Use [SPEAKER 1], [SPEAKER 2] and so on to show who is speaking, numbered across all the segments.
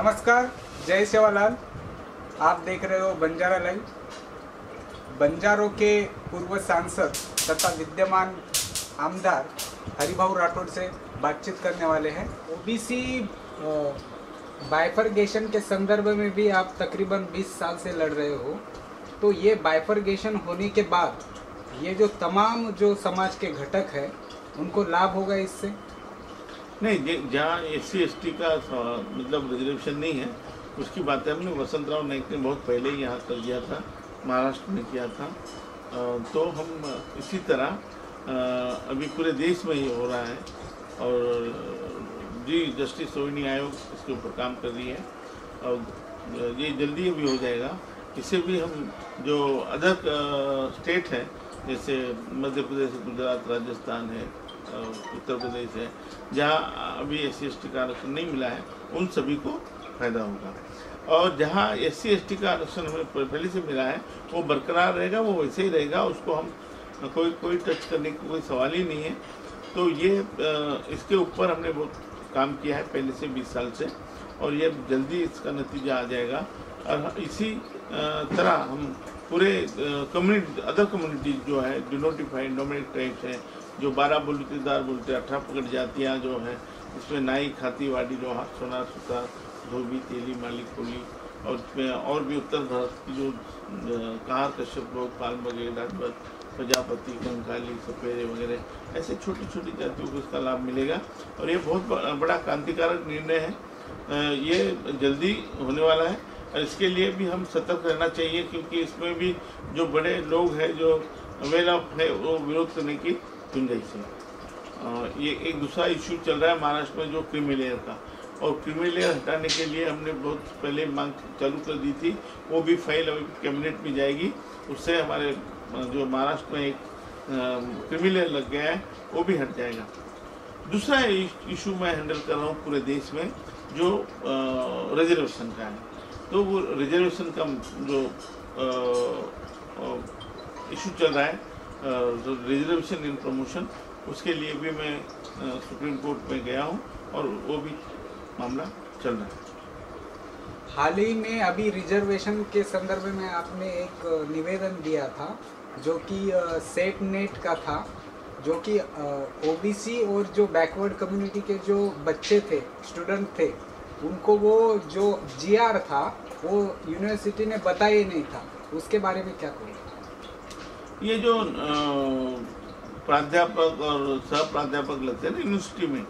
[SPEAKER 1] नमस्कार, जय सेवालाल। आप देख रहे हो बंजारा लाइव। बंजारों के पूर्व सांसद तथा विद्यमान आमदार हरिभाऊ राठौड़ से बातचीत करने वाले हैं। ओबीसी बाइफरगेशन के संदर्भ में भी आप तकरीबन 20 साल से लड़ रहे हो, तो ये बाइफरगेशन होने के बाद ये जो तमाम जो समाज के घटक है उनको लाभ होगा इससे?
[SPEAKER 2] नहीं, जहाँ SC ST का मतलब रिजर्वेशन नहीं है उसकी बात है। हमने वसंतराव नाइक ने बहुत पहले ही यहाँ कर दिया था, महाराष्ट्र में किया था। तो हम इसी तरह अभी पूरे देश में ही हो रहा है और जी जस्टिस सोहिनी आयोग इसके ऊपर काम कर रही है और ये जल्दी भी हो जाएगा। इससे भी हम जो अदर स्टेट है जैसे मध्य प्रदेश, गुजरात, राजस्थान है, उत्तर प्रदेश है, जहाँ अभी SC ST का आरक्षण नहीं मिला है उन सभी को फायदा होगा। और जहाँ SC ST का आरक्षण हमें पहले से मिला है वो बरकरार रहेगा, वो वैसे ही रहेगा, उसको हम कोई टच करने की कोई सवाल ही नहीं है। तो ये इसके ऊपर हमने बहुत काम किया है पहले से 20 साल से और ये जल्दी इसका नतीजा आ जाएगा। और इसी तरह हम पूरे कम्युनिटी, अदर कम्युनिटी जो है डिनोटिफाइड नॉमिनेट ट्राइब्स हैं, जो 12 बोलतेदार बोलते 18 पकड़ जातियाँ जो हैं, इसमें नाई, खाती, वाडी, लोहार, सोनार, सुतार, धोबी, तेली, माली, कोली और इसमें और भी उत्तर भारत की जो कहार, कश्यप लोग, पाल, बघेल, राजभर, प्रजापति, कंकाली, सपेरे वगैरह ऐसे छोटी छोटी जातियों को इसका लाभ मिलेगा और ये बहुत बड़ा क्रांतिकारक निर्णय है। ये जल्दी होने वाला है और इसके लिए भी हम सतर्क रहना चाहिए क्योंकि इसमें भी जो बड़े लोग हैं जो वेल ऑफ है वो विरोध करने की गुंजाइश है। ये एक दूसरा इशू चल रहा है महाराष्ट्र में जो क्रीमी लेयर का, और क्रीमी लेयर हटाने के लिए हमने बहुत पहले मांग चालू कर दी थी, वो भी फाइल अभी कैबिनेट में जाएगी। उससे हमारे जो महाराष्ट्र में एक क्रीमी लेयर लग गया है वो भी हट जाएगा। दूसरा इशू मैं हैंडल कर रहा हूँ पूरे देश में जो रिजर्वेशन का है। तो वो रिजर्वेशन का जो इशू चल रहा है रिजर्वेशन इन प्रमोशन, उसके लिए भी मैं सुप्रीम कोर्ट में गया हूँ और वो भी मामला चल रहा है।
[SPEAKER 1] हाल ही में अभी रिजर्वेशन के संदर्भ में आपने एक निवेदन दिया था जो कि सेट नेट का था, जो कि ओबीसी और जो बैकवर्ड कम्युनिटी के जो बच्चे थे, स्टूडेंट थे, उनको वो जो GR था वो यूनिवर्सिटी ने बताया नहीं था। उसके बारे में क्या कहेंगे?
[SPEAKER 2] ये जो प्राध्यापक और सह प्राध्यापक लगते हैं ना यूनिवर्सिटी में,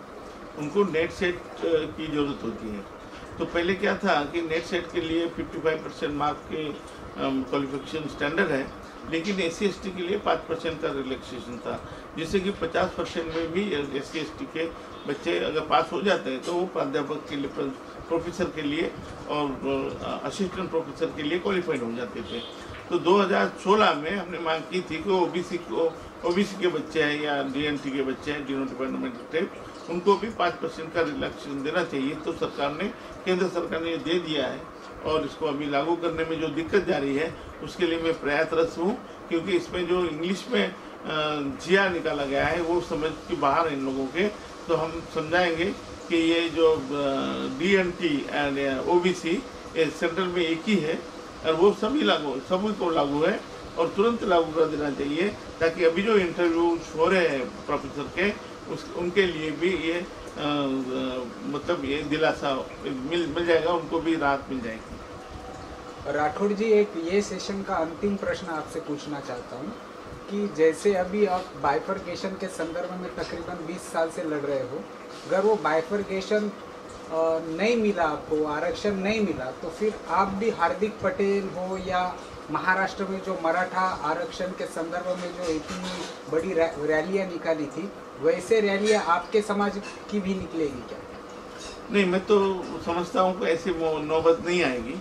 [SPEAKER 2] उनको नेट सेट की ज़रूरत होती है। तो पहले क्या था कि नेट सेट के लिए 55% मार्क के क्वालिफिकेशन स्टैंडर्ड है, लेकिन SC ST के लिए 5% का रिलैक्सेशन था, जिससे कि 50% में भी SC ST के बच्चे अगर पास हो जाते हैं तो वो प्राध्यापक के लिए, प्रोफेसर के लिए और असिस्टेंट प्रोफेसर के लिए क्वालिफाइड हो जाते थे। तो 2016 में हमने मांग की थी कि OBC के बच्चे हैं या DNT के बच्चे हैं, डिनोटिफाइड नॉमिनेटेड ट्राइब, उनको भी 5% का रिलैक्सेशन देना चाहिए। तो सरकार ने, केंद्र सरकार ने ये दे दिया है और इसको अभी लागू करने में जो दिक्कत जा रही है उसके लिए मैं प्रयासरत हूँ, क्योंकि इसमें जो इंग्लिश में GR निकाला गया है वो समझ के बाहर है इन लोगों के। तो हम समझाएंगे कि ये जो DNT एंड OBC सेंट्रल में एक ही है और वो सभी को लागू है और तुरंत लागू कर देना चाहिए, ताकि अभी जो इंटरव्यूज हो रहे हैं प्रोफेसर के उनके लिए भी ये मतलब ये दिलासा मिल जाएगा, उनको भी राहत मिल जाएगी।
[SPEAKER 1] राठौड़ जी, एक ये सेशन का अंतिम प्रश्न आपसे पूछना चाहता हूँ कि जैसे अभी आप बाइफरगेशन के संदर्भ में तकरीबन 20 साल से लड़ रहे हो, अगर वो बाइफरगेशन नहीं मिला, आपको आरक्षण नहीं मिला, तो फिर आप भी हार्दिक पटेल हो या महाराष्ट्र में जो मराठा आरक्षण के संदर्भ में जो इतनी बड़ी रैलियाँ निकाली थी, वैसे रैलियाँ आपके समाज की भी निकलेगी क्या?
[SPEAKER 2] नहीं, मैं तो समझता हूँ कि ऐसी नौबत नहीं आएगी।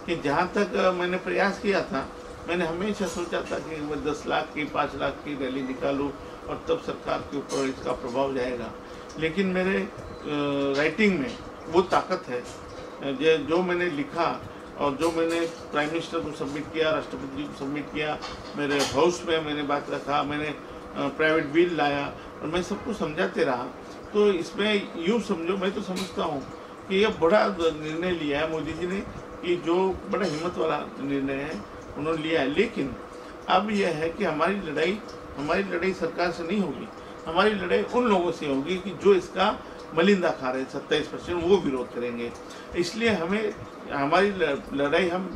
[SPEAKER 2] कि जहाँ तक मैंने प्रयास किया था, मैंने हमेशा सोचा था कि मैं 10 लाख की, 5 लाख की रैली निकालूँ और तब सरकार के ऊपर इसका प्रभाव जाएगा। लेकिन मेरे राइटिंग में वो ताकत है जो मैंने लिखा और जो मैंने प्राइम मिनिस्टर को सबमिट किया, राष्ट्रपति जी को सबमिट किया, मेरे हाउस में मैंने बात रखा, मैंने प्राइवेट बिल लाया और मैं सबको समझाते रहा। तो इसमें यूँ समझो, मैं तो समझता हूँ कि ये बड़ा निर्णय लिया है मोदी जी ने, कि जो बड़ा हिम्मत वाला निर्णय है उन्होंने लिया है। लेकिन अब यह है कि हमारी लड़ाई सरकार से नहीं होगी, हमारी लड़ाई उन लोगों से होगी कि जो इसका मलिंदा खा रहे हैं 27%, वो विरोध करेंगे। इसलिए हमारी लड़ाई हम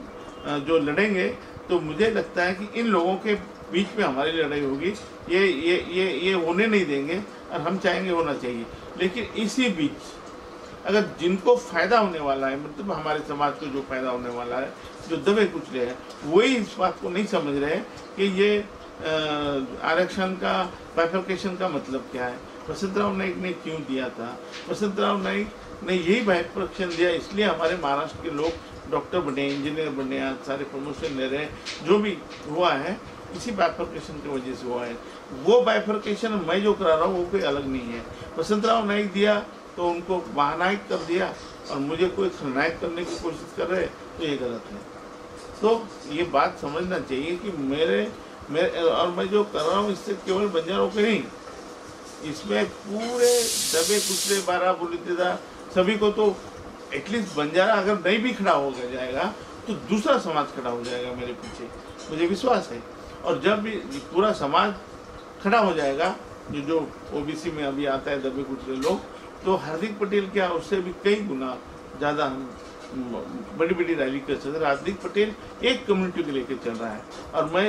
[SPEAKER 2] जो लड़ेंगे, तो मुझे लगता है कि इन लोगों के बीच में हमारी लड़ाई होगी। ये होने नहीं देंगे और हम चाहेंगे होना चाहिए। लेकिन इसी बीच अगर जिनको फायदा होने वाला है, मतलब हमारे समाज को जो फायदा होने वाला है, जो दबे कुचले हैं, वही इस बात को नहीं समझ रहे कि ये आरक्षण का बाइफर्केशन का मतलब क्या है। वसंतराव नाईक ने क्यों दिया था? वसंतराव नाईक ने यही बाइफर्केशन दिया, इसलिए हमारे महाराष्ट्र के लोग डॉक्टर बने, इंजीनियर बने, आज सारे प्रमोशन ले रहे हैं। जो भी हुआ है इसी बाइफर्केशन की वजह से हुआ है। वो बाइफर्केशन मैं जो करा रहा हूँ वो कोई अलग नहीं है। वसंतराव नाईक दिया तो उनको महानायक कर दिया, और मुझे कोई खलनायक करने की कोशिश कर रहे, तो ये गलत है। तो ये बात समझना चाहिए कि मेरे और मैं जो कर रहा हूँ इससे केवल बंजारों के नहीं, इसमें पूरे दबे कुचले 12 बुलितेदार सभी को, तो एटलीस्ट बंजारा अगर नहीं भी खड़ा हो जाएगा तो दूसरा समाज खड़ा हो जाएगा मेरे पीछे, मुझे विश्वास है। और जब भी पूरा समाज खड़ा हो जाएगा, जो ओबीसी में अभी आता है दबे कुचले लोग, तो हार्दिक पटेल क्या, उससे भी कई गुना ज़्यादा हम बड़ी बड़ी रैली कर सकते। हार्दिक पटेल एक कम्युनिटी को लेकर चल रहा है और मैं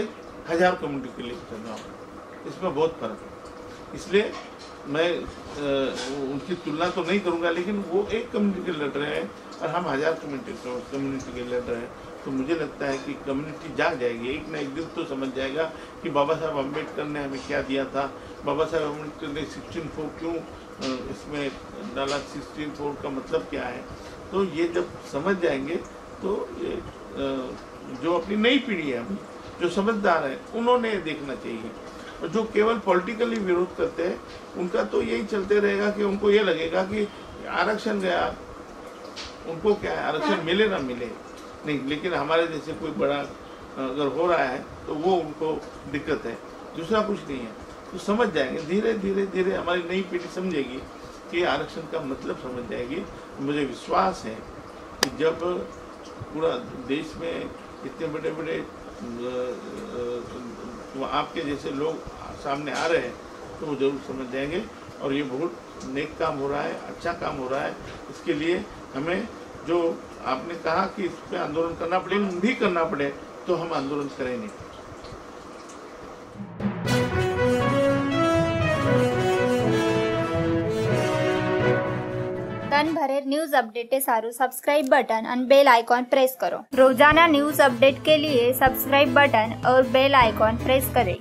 [SPEAKER 2] 1000 कम्युनिटी को लेकर चल रहा हूँ, इसमें बहुत फर्क है। इसलिए मैं उनकी तुलना तो नहीं करूँगा, लेकिन वो एक कम्युनिटी के लड़ रहे हैं और हम 1000 कम्युनिटी के लड़ रहे हैं। तो मुझे लगता है कि कम्युनिटी जाग जाएगी, एक ना एक दिन तो समझ जाएगा कि बाबा साहब अम्बेडकर ने हमें क्या दिया था। बाबा साहब अम्बेडकर ने 16(4) क्यों इसमें डाला, 16(4) का मतलब क्या है। तो ये जब समझ जाएंगे तो ये जो अपनी नई पीढ़ी है अभी, जो समझदार है, उन्होंने देखना चाहिए। और जो केवल पॉलिटिकली विरोध करते हैं, उनका तो यही चलते रहेगा कि उनको ये लगेगा कि आरक्षण गया, उनको क्या है, आरक्षण मिले ना मिले नहीं, लेकिन हमारे जैसे कोई बड़ा अगर हो रहा है तो वो उनको दिक्कत है, दूसरा कुछ नहीं है। तो समझ जाएंगे, धीरे धीरे धीरे हमारी नई पीढ़ी समझेगी कि आरक्षण का मतलब समझ जाएगी। मुझे विश्वास है कि जब पूरा देश में इतने बड़े बड़े आपके जैसे लोग सामने आ रहे हैं, तो वो जरूर समझ जाएंगे। और ये बहुत नेक काम हो रहा है, अच्छा काम हो रहा है। इसके लिए हमें, जो आपने कहा कि इस पर आंदोलन करना पड़े, भी करना पड़े, तो हम आंदोलन करेंगे।
[SPEAKER 3] તનભરેર ન્યૂઝ अपडेट सारू सब्सक्राइब बटन और बेल आइकॉन प्रेस करो। रोजाना न्यूज़ अपडेट के लिए सब्सक्राइब बटन और बेल आइकॉन प्रेस करें।